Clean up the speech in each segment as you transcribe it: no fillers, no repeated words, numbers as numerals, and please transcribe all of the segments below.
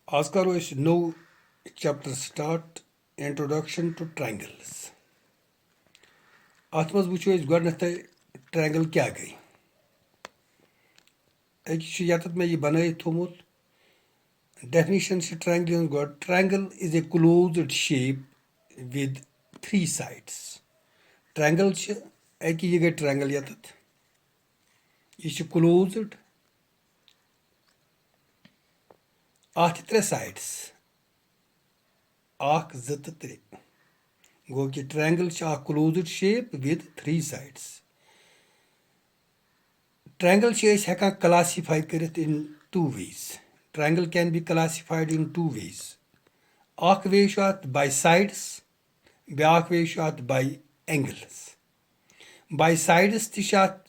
आज करो us know chapter start introduction two triangles. अत मज वो गोडनथ ट्रायंगल क्या गई यत मे यह बन थोमुत डेफिनेशन ट्रायंगल गोड triangle is a closed shape with three sides. Triangle यह गई ट्रायंगल यत यह क्लोज्ड अत त्रे साइड्स अख जो तो त्रे गो कि triangle closed shape with three sides. Triangle हेकान क्लासिफाई करित into ways. Triangle can be classified into ways. अख वे अत बाय साइड्स ब्याक वे अत बाय एंगल्स। बाय साइड्स तत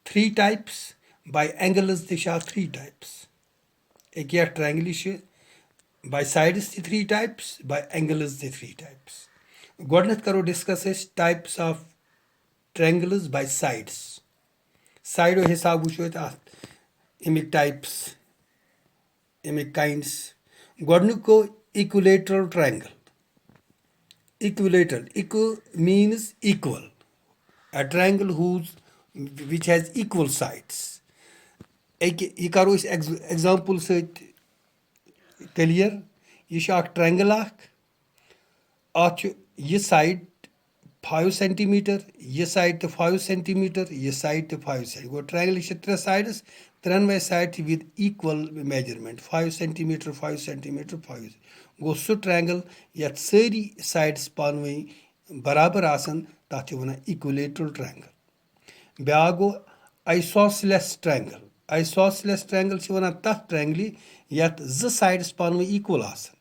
थ्री टाइप्स बाय एंगल्स तत थ्री टाइप्स। एक triangle by sides three types by angles three types. गोडनथ करो discuss types of triangles by sides. साइडो हिसाब वो अमिक टाइप्स अमिक kinds. गोडनुक go equilateral triangle. Equilateral. Equal means equal. A triangle which has equal sides. यह करो एग्जाम्पल क्लियर। यह ट्रायंगल अत यह साइड 5 सेंटीमीटर यह साइड तो 5 सेंटीमीटर यह साइड तो 5 सेंटीमीटर गो ट्रायंगल त्रे sides train way side with equal measurement 5 centimetre 5 centimetre 5 गो सह ट्रायंगल यथ सारी साइड्स पान बराबर आसन तथ वन इक्विलेटरल ट्रायंगल। ब्या गो आइसोसेलेस ट्रायंगल। आइसोसेलेस ट्रायंगल वन तथ ट्रायंगल यथ जो साइड्स पान इक्वल आसन।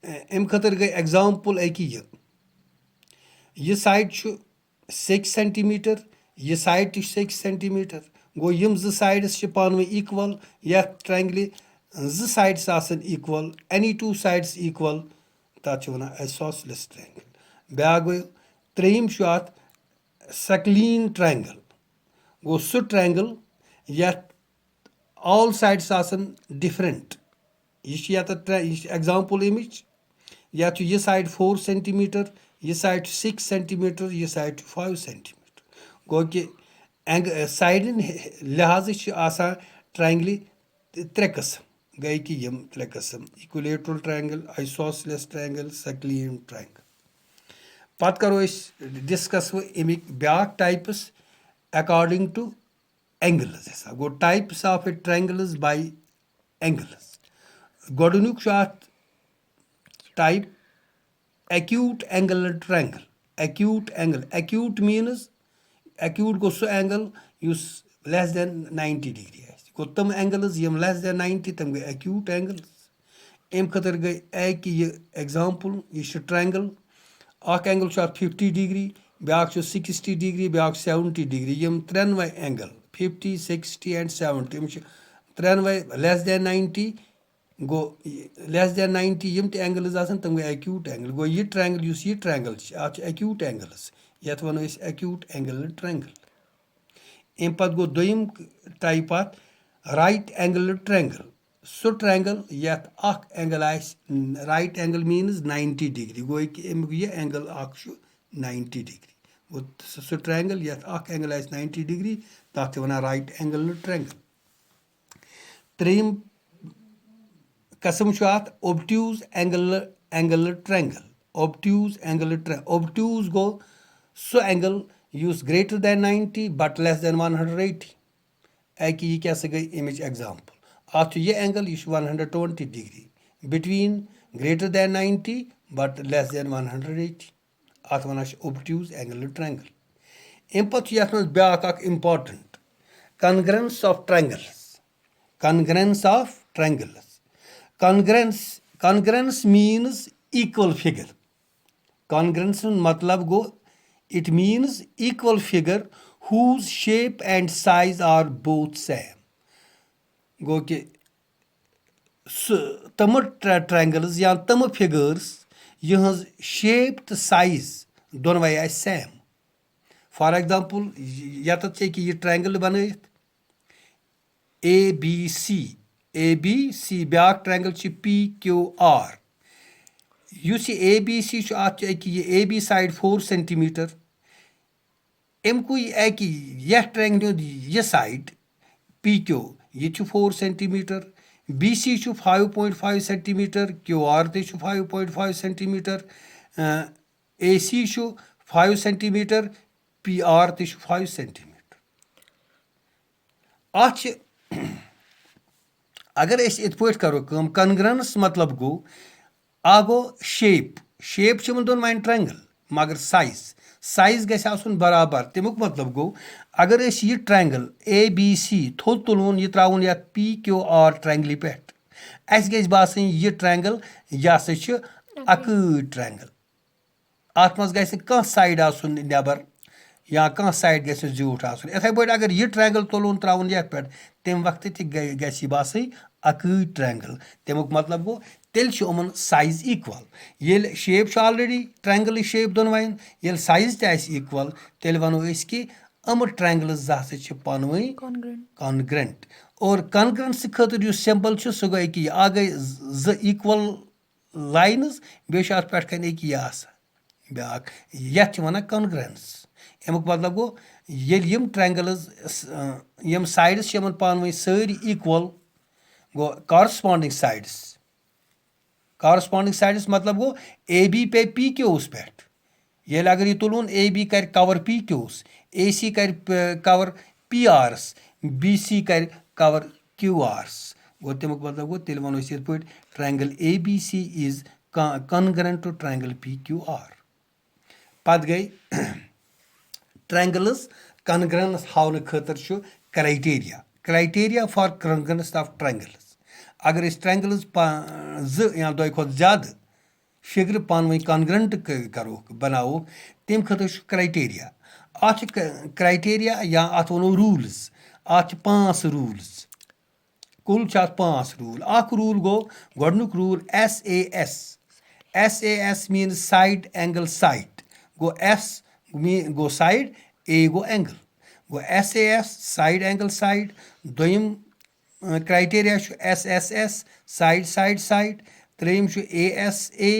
अम खतर गई एग्जाम्पल यह साइड 6 सेंटीमीटर यह साइड 6 सेंटीमीटर गो यम जो साइड्स पान इक्वल यथ ट्रायंगल जो साइड्स आसन equal any two sides equal तथ वन आइसोसेलेस ट्रायंगल। ब्या गो त्रेयम अत सकलीन ट्रायंगल गो सह ट्रायंगल यथ ऑल साइड्स आसन डिफरेंट। यह एग्जाम्पल अमिच या यह साइड 4 सेंटीमीटर यह साइड 6 सेंटीमीटर यह साइड 5 सेंटीमीटर गो कि साइडन लिहाज ट्रायंगल त्रे कस्म गई कि यम त्रे कस्म equilateral triangle isosceles triangle scalene triangle. पत करो डिस्कस अमिक ब्याक टाइप्स अकॉर्डिंग टू एंगल्स गो types of a triangles by angles. गोडनुक type acute angular triangle. Acute means acute गो सह एंगल युस less than 90 degree गो तम एंगल्स यम less than 90 तम गई acute angles। अम खतर गई कि यह एग्जाम्पल यह ट्रायंगल अख एंगल 50 डिग्री ब्याक 60 डिग्री ब्याक 70 डिग्री यम त्रेन वे एंगल 50 60 एंड 70 त्रेन वे लेस देन 90 गो लेस देन 90 यम एंगल्स तम गई एक्यूट एंगल गो यह ट्रायंगल यह ट्रायंगल अत एक्यूट एंगल्स यथ वनो एक्यूट एंगल ट्रायंगल। अम पत गो दोयम टाइप अत राइट एंगल ट्रायंगल सह ट्रायंगल यथ अख angle right angle means 90 degree गो अमुक यह एंगल 90 डिग्री गो सह ट्रायंगल यथ अख एंगल 90 डिग्री तथ वन राइट एंगल ट्रायंगल। त्रेयम कस्म अत ओब्ट्यूज एंगल ट्रायंगल। ओब्ट्यूज गो सह angle use greater than 90 but less than 180 यह क्या गई अमिच एग्जाम्पल अत यह एंगल यह 120 degree between greater than 90 but less than 180 अत वन ओब्ट्यूज एंगल ट्रायंगल। अम पे यथ मज ब्या important congruence of triangles. Congruence of triangles congruence means equal figure। congruence मतलब गो it means equal figure whose shape and size are both same। गो कि तम triangles या तम फिगर्स यहज शेप तो साइज दोनवे आ सेम। फॉर एग्जाम्पल यत यह ट्रायंगल बन ABC اے بی سی بیٛاکھ ٹرٛینٛگل چھِ پی کیوٗ آر یُس یہِ اے بی سی چھُ اَتھ چھُ أکہِ یہِ اے بی سایڈ 4 سینٹِمیٖٹر اَمکُے اَکہِ یَتھ ٹرٛینٛگلہِ ہُنٛد یہِ سایڈ پی کیو یہِ چھُ 4 سینٹِمیٖٹر بی سی چھُ 5.5 سینٹِمیٖٹر کیوٗ آر تہِ چھُ 5.5 سینٹِمیٖٹر اے سی چھُ 5 سینٹِمیٖٹر پی آر تہِ چھُ 5 سینٹِمیٖٹر اَتھ چھِ اگر أسۍ یِتھ پٲٹھۍ کَرو کٲم کنگرنس مطلب گوٚو اکھ گوٚو شیپ شیپ چھِ یِمن دۄن وۄنۍ ٹرٛینٛگل مگر سایز گژھِ آسُن برابر تمیُک مطلب گوٚو اگر أسۍ یہِ ٹرٛینٛگل اے بی سی تھوٚد تُلہون یہِ ترٛاوُن یتھ پی کیوٗ آر ٹرٛینٛگلہِ پٮ۪ٹھ اَسہِ گژھِ باسٕنۍ یہِ ٹرٛینٛگل یہِ ہسا چھِ اکۭے ٹرٛینٛگل اَتھ منٛز گژھِ نہٕ کانٛہہ سایڈ آسُن نٮ۪بر یا کانٛہہ سایڈ گژھِ نہٕ زیوٗٹھ آسُن یِتھٕے پٲٹھۍ اگر یہِ ٹرٛینٛگل تُلہون ترٛاوُن یتھ پٮ۪ٹھ تمہِ وقتہٕ تہِ گژھِ یہِ باسٕنۍ اکۭے ٹرٛینٛگل تمیُک مطلب گوٚو تیٚلہِ چھُ یِمن سایز اِکول ییٚلہِ شیپ چھُ آلریڈی ٹرٛینٛگلٕچ شیپ دۄنوَیَن ییٚلہِ سایز تہِ آسہِ اِکول تیٚلہِ وَنو أسۍ کہِ یِمہٕ ٹرٛینٛگلٕز زٕ ہسا چھِ پانہٕ ؤنۍ کانگرنٹ اور کنگرنسی خٲطرٕ یُس سِمبل چھُ سُہ گوٚو أکہِ یہِ اکھ گٔے زٕ اِکول لاینٕز بیٚیہِ چھُ اَتھ پٮ۪ٹھ کَنۍ أکہِ یہِ آسان بیٛاکھ یَتھ چھِ وَنان کنگرنس اَمیُک مطلب گوٚو ییٚلہِ یِم ٹرٛینٛگلٕز یِم سایڈٕس چھِ یِمن پانہٕ ؤنۍ سٲری اِکول گوٚو کارسپانڈنگ سایڈس مطلب گوٚو اے بی پے پی کیوٗوس پٮ۪ٹھ ییٚلہِ اگر یہِ تُلون اے بی کرِ کور پی کیوٗوس اے سی کرِ کور پی آرس بی سی کرِ کور کیوٗ آرس گوٚو تمیُک مطلب گوٚو تیٚلہِ وَنو أسۍ یِتھ پٲٹھۍ triangle A B C is congruent to triangle P Q R پتہٕ گٔے ٹرٛینٛگلٕز کنگرنس ہاونہٕ خٲطرٕ چھُ کرایٹیریا فار کنگرنس آف ٹرٛینٛگلٕز اگر أسۍ ٹرٛینٛگلٕز زٕ یا دۄیہِ کھۄتہٕ زیادٕ فِگرٕ پانہٕ ؤنۍ کنگرنٹ کروکھ بناووکھ تمہِ خٲطرٕ چھُ کرایٹیریا اَتھ چھِ کرایٹیریا یا اَتھ وَنو روٗلٕز اَتھ چھِ 5 روٗلٕز کُل چھِ اَتھ 5 روٗل اکھ روٗل گوٚو گۄڈنیُک rule S A S means side angle side گوٚو ایس گوٚو سایڈ اے گوٚو اینگل گوٚو S A S side angle side دوٚیِم کرایٹیریا چھُ ایس سایڈ ترٛیٚیِم چھُ اے ایس اے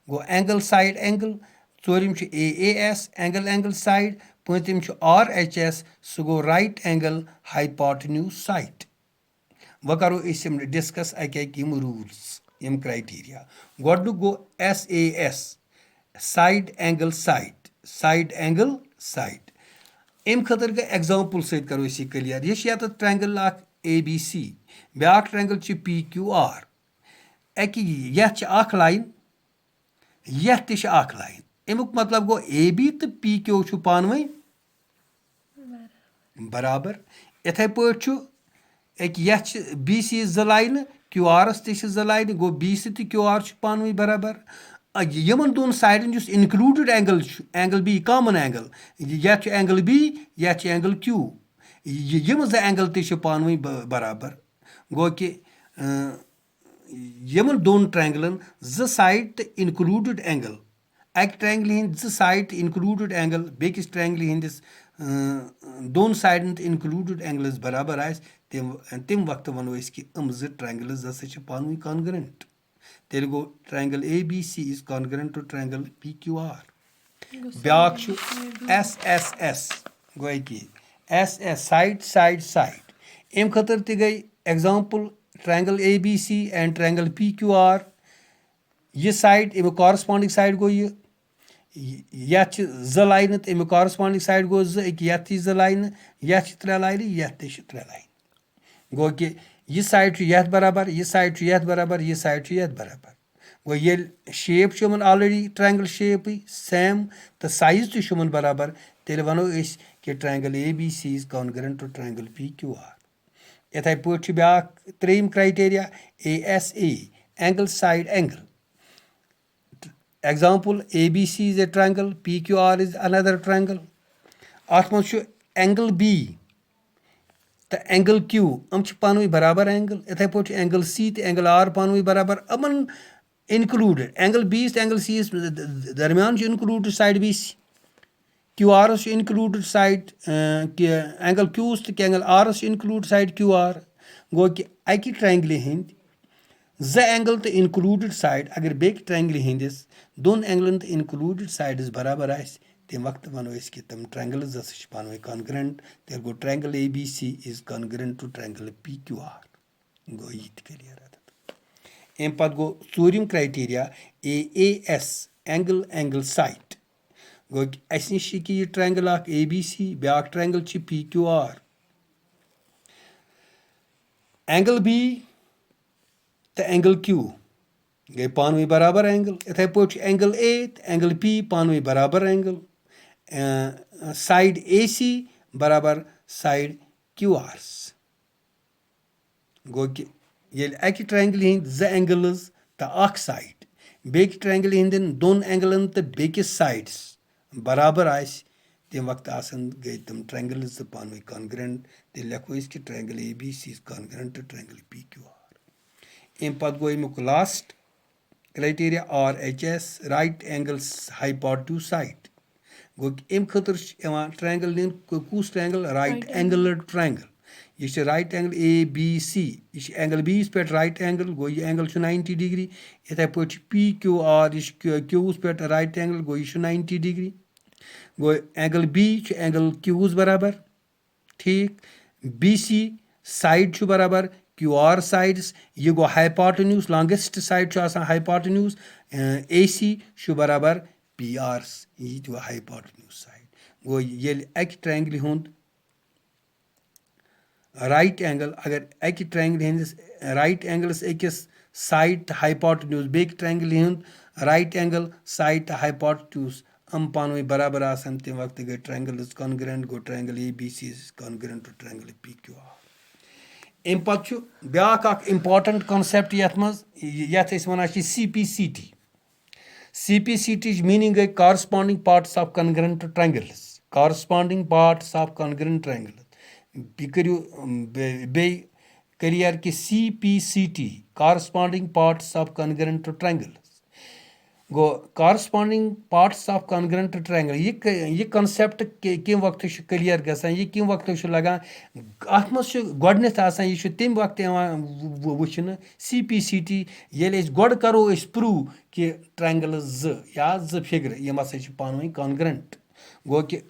گوٚو اینگل سایڈ اینگل ژوٗرِم چھُ اے ایس اینگل سایڈ پوٗنٛژِم چھُ آر ایچ ایس سُہ گوٚو رایٹ اینگل ہایپاٹنیوٗز سایٹ وۄنۍ کرو أسۍ یِم ڈسکس اکہِ یِم روٗلٕز یِم کرایٹیریا گۄڈنیُک گوٚو S A S side angle site امہِ خٲطرٕ گٔے ایگزامپل سۭتۍ کرو أسۍ یہِ کٕلیر یہِ چھِ ییٚتٮ۪تھ ٹرٛینٛگل اکھ اے بی سی بیٛاکھ ٹرٛینٛگل چھِ پی کیوٗ آر اَکہِ یتھ چھِ اکھ لاین یتھ تہِ چھِ اکھ لاین امیُک مطلب گوٚو اے بی تہٕ پی کیوٗ چھُ پانہٕ ؤنۍ برابر یِتھٕے پٲٹھۍ چھُ أکہِ یتھ چھِ بی سی 2 لاینہٕ کیوٗ آرس تہِ چھِ 2 لاینہٕ گوٚو بی سی تہٕ کیوٗ آر چھُ پانہٕ ؤنۍ برابر یِمن دۄن سایڈن یُس اِنکلوٗڈٕڈ اینگل چھُ اینگل بی کامن اینگل یتھ چھُ اینگل بی یتھ چھُ اینگل کیوٗ یِم 2 اینگل تہِ چھِ پانہٕ ؤنۍ برابر گوٚو کہِ یِمن دۄن ٹرٛینٛگلن 2 سایڈ تہٕ اِنکلوٗڈٕڈ اینگل اکہِ ٹرٛینٛگلہِ ہِنٛدۍ 2 سایڈ تہٕ اِنکلوٗڈٕڈ اینگل بیٚکِس ٹرٛینٛگلہِ ہِنٛدِس 2 سایڈن تہٕ اِنکلوٗڈٕڈ اینگلٕز برابر آسہِ تمہِ وقتہٕ ونو أسۍ کہِ یِم 2 ٹرٛینٛگلٕز ہسا چھِ پانہٕ ؤنۍ کانگرنٹ تیٚلہِ گوٚو triangle A B C is congruent to triangle P Q R بیٛاکھ چھُ ایس گوٚو أکہِ ایس سایڈ امہِ خٲطرٕ تہِ گٔے example triangle A B C and triangle P Q R یہِ سایڈ امیُک کارسپانڈنگ سایڈ گوٚو یتھ چھِ 2 لاینہٕ تہٕ امیُک کارسپانڈنگ سایڈ گوٚو 2 أکہِ یتھ تہِ چھِ 2 لاینہٕ یتھ چھِ 3 لاینہٕ یتھ تہِ چھِ 3 لاینہٕ گوٚو کہِ یہِ سایڈ چھُ یتھ برابر یہِ سایڈ چھُ یتھ برابر یہِ سایڈ چھُ یتھ برابر گوٚو ییٚلہِ شیپ چھِ یِمن آلریڈی ٹرٛینٛگل شیپٕے سیم تہٕ سایز تہِ چھُ یِمن برابر تیٚلہِ ونو أسۍ کہِ triangle A B C is congruent to triangle P Q R یِتھٕے پٲٹھۍ چھُ بیٛاکھ 3یِم criteria A S A angle side angle example A B C is a triangle P Q R is another triangle اتھ منٛز چھُ angle B تہٕ angle Q یِم چھِ پانہٕ ؤنۍ برابر اینگل یِتھٕے پٲٹھۍ چھُ اینگل سی تہٕ اینگل آر پانہٕ ؤنۍ برابر یِمن اِنکلوٗڈٕڈ اینگل بی یس تہٕ اینگل سی یس درمیان چھُ اِنکلوٗڈٕڈ سایڈ بی سی کیوٗ آرس چھُ اِنکلوٗڈٕڈ سایڈ اینگل کیوٗوس تہٕ اینگل آرس چھُ اِنکلوٗڈ سایڈ کیوٗ آر गो कि अकि ट्रायंगल हंद ज एंगल तो इनक्लूडेड साइड अगर बेक ट्रायंगल हंदिस दोन एंगलन तो इनक्लूडेड साइड्स बराबर आस तम वक्त वनो कि तम ट्रायंगल्स हसा पान कॉन्ग्रेंट तेल गो triangle A B C is congruent to triangle P Q R गो ये क्लियर अम पत गो चूरिम criteria A S angle angle side गो अस नश यह ट्रायंगल ए बी सी ब्या triangle P Q R angle B तो एंगल क्यू गई पान बराबर एंगल इथे पे एंगल ए तो एंगल पी पान बराबर एंगल साइड ए सी बराबर साइड क्यू आर्स गो कि ये अकि ट्रायंगल हंद ज एंगल्स तो अख साइड बेक ट्रायंगल हंदन दोन एंगलन तो बेकिस साइड्स बराबर आस तम वक्त गई तम ट्रायंगल्स तो पान कॉन्ग्रेंट तो लिखो कि triangle A B C is congruent to triangle P Q R अम पत गो अमुक last criteria R H S right angles hypotenuse side गो अम खतर ट्रायंगल नीन कुस ट्रायंगल राइट एंगल ट्रायंगल यह right angle A B C यह एंगल बीस पे राइट एंगल गो यह एंगल 90 डिग्री इथे पे पी क्यू आर यह क्यूस पे राइट एंगल गो यह 90 डिग्री गो एंगल बी एंगल क्यूस बराबर ठीक बी सी साइड बराबर क्यू आर साइड्स यह गो hypotenuse longest side hypotenuse A C बराबर पी आर्स यह हाइपोटेन्यूज साइड गो ये अकि ट्रायंगल हुंद राइट एंगल अगर अकि ट्रायंगल हंदिस राइट एंगल्स अकिस साइड तो हाइपोटेन्यूज बेक ट्रायंगल हुंद राइट एंगल साइड तो हाइपोटेन्यूज हम पान बराबर आसान तम वक्त गई ट्रायंगल इज कॉन्ग्रेंट गो triangle A B C is congruent to triangle P Q R अम पे ब्या इंपॉर्टेंट कॉन्सेप्ट ये वन C P C T meaning गई corresponding parts of congruent triangles corresponding parts of congruent triangle यह करू बे करियर कि C P C T corresponding parts of congruent triangles गो corresponding parts of congruent triangle यह कॉन्सेप्ट कम वक्त क्लियर गसान यह कम वक्त लगान अत मज यह तम वक्त वुचन सी पी सी टी ये गोड करो प्रूव कि ट्रायंगल या फिगर यम हसा पान कॉन्ग्रेंट गो कि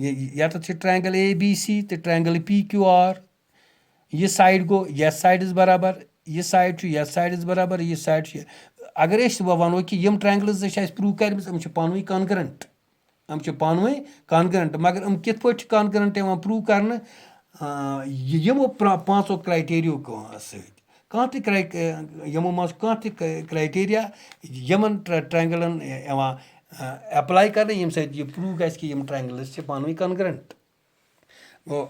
यथ ट्रायंगल ए बी सी तो ट्रायंगल पी क्यू आर यह साइड गो यथ साइड बराबर यह साइड यथ साइड बराबर यह साइड अगर वनो कि यम ट्रायंगल्स प्रूव कर पान कॉन्ग्रेंट पान कॉन्ग्रेंट मगर कित पे कॉन्ग्रेंट प्रूव कर यमो पांचों क्राइटेरियो सत यमो मज क्राइटेरिया यमन ट्रायंगलन अप्लाई कर यम सत प्रूव ग कि यम ट्रायंगल्स पान कॉन्ग्रेंट गो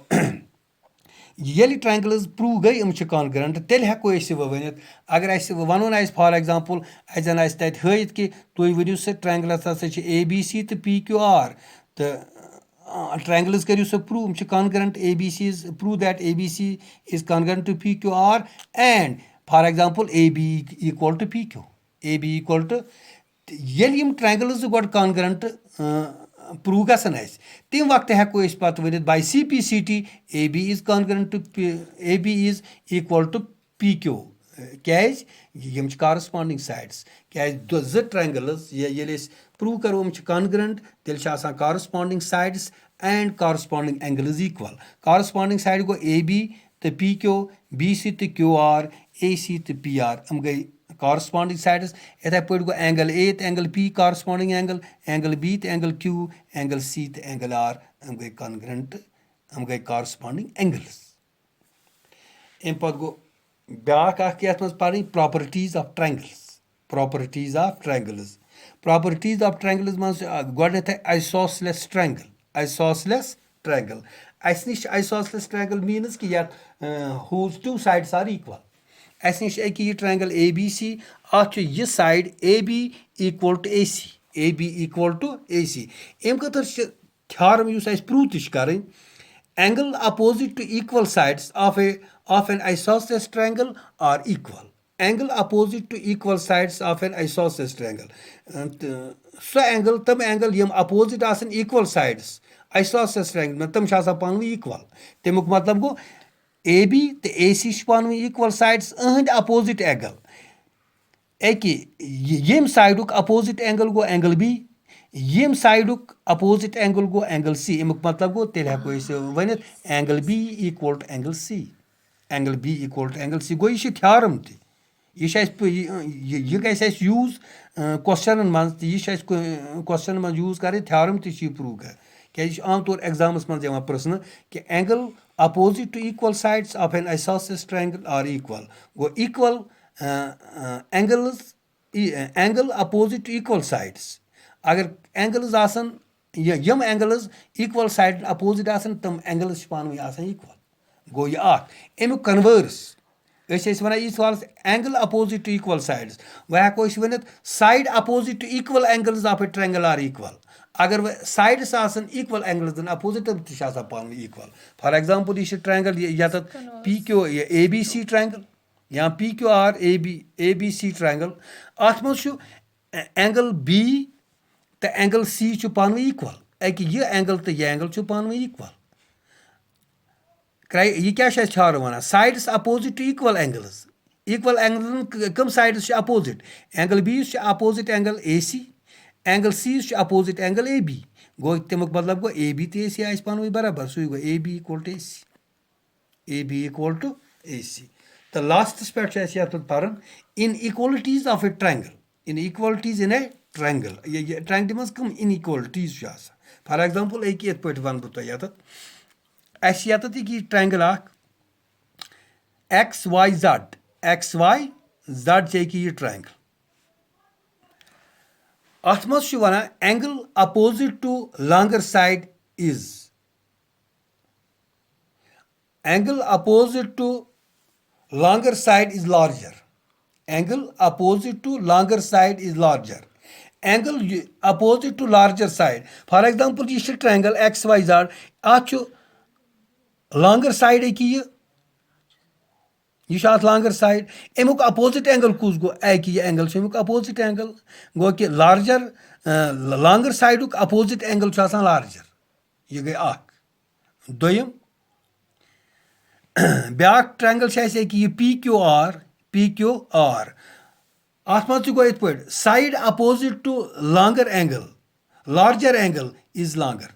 ये ट्रायंगल्स प्रूव गई यम कॉन्ग्रेंट तेल हेको वन अगर वन फॉर एग्जांपल अन तत हत कि तुम वनु स ट्रायंगल्स हसा ए बी सी तो पी क्यू आर तो ट्रायंगल्स करू स prove congruent A B C is prove that A B C is congruent to P Q R and for example A B equal to P Q A B equal to ये triangles गोड congruent prove गसन तम वक्त हेको पे वन by C P C T A B is congruent to A B is equal to P Q क्या corresponding sides क्या ट्रायंगल्स ये प्रूव करो कॉन्ग्रेंट तेल corresponding sides and corresponding angles equal corresponding side गो ए बी तो P Q B C तो Q R A C तो P R गई कॉरस्पॉन्डिंग साइड्स इथे पे गो एंगल ए तो angle P corresponding angle B तो एंगल क्यू एंगल सी तो एंगल आर गई कॉन्ग्रेंट गई कॉरस्पॉन्डिंग एंगल्स अम पे गो ब्या पढ़ properties of triangles properties of triangles properties of triangles मज गोडनेथ आइसोसेलेस ट्रायंगल आइसोसेलेस ट्रायंगल अस नश आइसोसेलेस ट्रायंगल मीन्स कि whose two sides are equal अस नश यह ट्रायंगल ए बी सी अत यह side A B equal to A C A B equal to A C अम खतर थ्योरम प्रूव तश कर angle opposite to equal sides of an isosceles triangle are equal angle opposite to equal sides of an isosceles triangle so angle तम angle यम opposite आसन equal sides isosceles triangle में तम पान equal तमुक मतलब गो A B तो A C पान equal sides अहंद अपोजिट एंगल एके यम साइडुक अपोजिट एंगल गो एंगल बी यम साइडुक अपोजिट एंगल गो एंगल सी अमुक मतलब गो तेल हेको वनित angle B equal to angle C angle B equal to angle C गो यह थ्योरम ति यह गैस यूज क्वेश्चन मन क्वेश्चन मन यूज कर थ्योरम ति प्रूव कर क्या आम तौर एग्जामस मज प्रश्न कि angle opposite to equal sides of an isosceles triangle are equal गो equal angles angle opposite to equal sides अगर एंगल्स आसन यम एंगल्स इक्वल साइड अपोजिट आसन तम एंगल्स पान आसन इक्वल गो यह अमुक कन्वर्स वन यह सवाल angle opposite to equal sides वह हेको वन side opposite to equal angles of a triangle are equal अगर वह साइड्स आसन इक्वल एंगल्स दिन अपोजिट पान इक्वल फॉर एग्जांपल यह ट्रायंगल यत P Q A B C triangle या P Q R A B C triangle अत मज एंगल बी तो एंगल सी पान इक्वल यह एंगल तो यह एंगल पान इक्वल यह क्या थ्योरम वन sides opposite to equal angle कम sides opposite angle B opposite angle A C opposite angle A B गो तमुक मतलब गो ए बी तो ए सी आस पान बराबर सू गो A B equal to A C A B equal to A C तो लास्टस पे पान inequalities of a triangle inequalities in a triangle ये ट्रायंगल मज कम इन इक्वलिटीज फॉर एग्जांपल एक पे वन बह तुम यत ट्रायंगल एक्स वाई जेड यह ट्रायंगल अत मज वन angle opposite to longer side is angle opposite to longer side is larger angle opposite to longer side is larger angle opposite to larger side for example this triangle xyz achu longer side ki यह longer side अमुक opposite angle कुस गो यह angle अमुक opposite angle गो कि larger longer side opposite angle larger यह गई दोयम ब्याक ट्रायंगल यह पी क्यू आर अत मज गो ये side opposite to longer angle larger angle is longer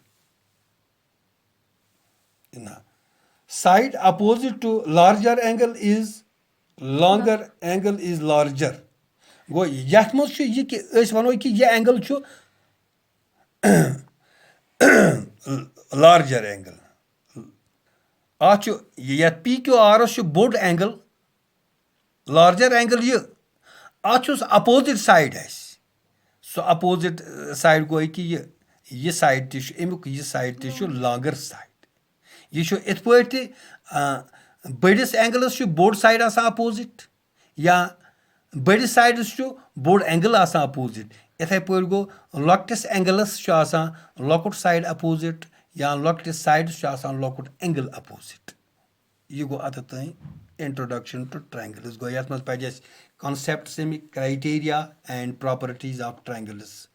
side opposite to larger angle is longer angle is larger गो यथ मज वनो कि यह एंगल लार्जर एंगल ये पी क्यू आर बोड एंगल लार्जर एंगल यह opposite side so opposite side गो कि यह साइड तमुक यह साइड लॉन्गर साइड यह इत बड़िस एंगलस बोड साइड अपोजिट या बड़िस साइडस बोड एंगल अपोजिट इथे पे गो लॉकटिस एंगलस लॉकुट साइड अपोजिट या लॉकटिस साइड्स लॉकुट एंगल अपोजिट यह गो अत इंट्रोडक्शन टू ट्रायंगल्स गो ये मज पे concepts criteria and properties of triangles